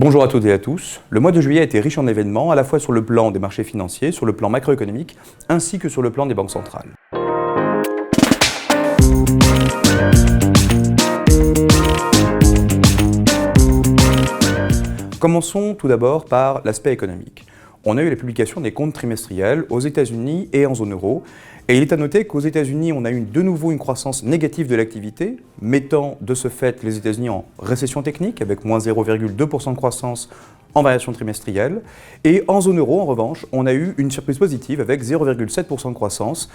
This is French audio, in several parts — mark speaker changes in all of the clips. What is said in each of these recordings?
Speaker 1: Bonjour à toutes et à tous. Le mois de juillet a été riche en événements, à la fois sur le plan des marchés financiers, sur le plan macroéconomique, ainsi que sur le plan des banques centrales. Commençons tout d'abord par l'aspect économique. On a eu la publication des comptes trimestriels aux États-Unis et en zone euro. Et il est à noter qu'aux États-Unis, on a eu de nouveau une croissance négative de l'activité, mettant de ce fait les États-Unis en récession technique, avec moins 0,2% de croissance en variation trimestrielle. Et en zone euro, en revanche, on a eu une surprise positive avec 0,7% de croissance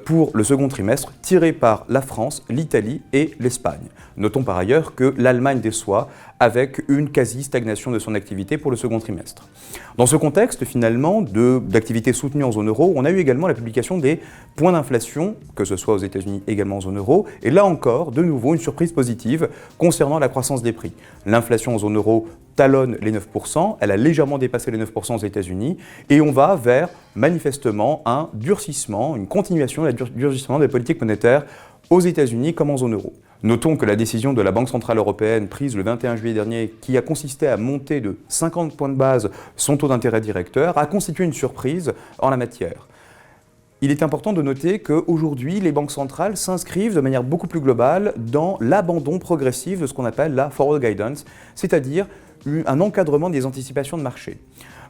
Speaker 1: pour le second trimestre, tiré par la France, l'Italie et l'Espagne. Notons par ailleurs que l'Allemagne déçoit avec une quasi-stagnation de son activité pour le second trimestre. Dans ce contexte, finalement, d'activité soutenue en zone euro, on a eu également la publication des points d'inflation, que ce soit aux États-Unis également en zone euro, et là encore, de nouveau, une surprise positive concernant la croissance des prix. L'inflation en zone euro talonne les 9%, elle a légèrement dépassé les 9% aux États-Unis, et on va vers, manifestement, un durcissement, une continuation du durcissement des politiques monétaires aux États-Unis comme en zone euro. Notons que la décision de la Banque centrale européenne prise le 21 juillet dernier, qui a consisté à monter de 50 points de base son taux d'intérêt directeur, a constitué une surprise en la matière. Il est important de noter qu'aujourd'hui, les banques centrales s'inscrivent de manière beaucoup plus globale dans l'abandon progressif de ce qu'on appelle la forward guidance, c'est-à-dire un encadrement des anticipations de marché.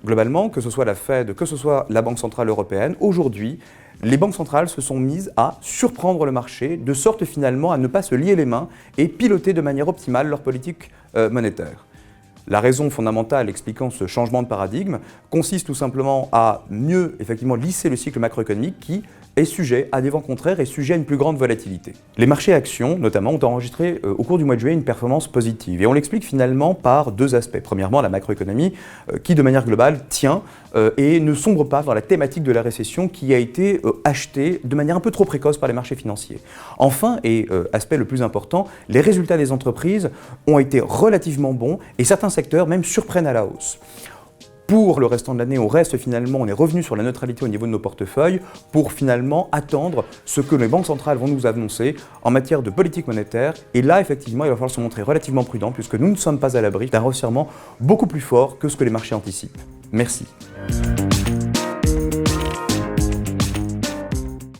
Speaker 1: Globalement, que ce soit la Fed, que ce soit la Banque centrale européenne, aujourd'hui, les banques centrales se sont mises à surprendre le marché, de sorte finalement à ne pas se lier les mains et piloter de manière optimale leur politique monétaire. La raison fondamentale expliquant ce changement de paradigme consiste tout simplement à mieux effectivement lisser le cycle macroéconomique qui est sujet à des vents contraires et sujet à une plus grande volatilité. Les marchés actions, notamment, ont enregistré au cours du mois de juillet une performance positive. Et on l'explique finalement par deux aspects. Premièrement, la macroéconomie qui, de manière globale, tient et ne sombre pas vers la thématique de la récession qui a été achetée de manière un peu trop précoce par les marchés financiers. Enfin, et aspect le plus important, les résultats des entreprises ont été relativement bons et certains secteurs même surprennent à la hausse. Pour le restant de l'année, on est revenu sur la neutralité au niveau de nos portefeuilles pour finalement attendre ce que les banques centrales vont nous annoncer en matière de politique monétaire. Et là, effectivement, il va falloir se montrer relativement prudent puisque nous ne sommes pas à l'abri d'un resserrement beaucoup plus fort que ce que les marchés anticipent. Merci.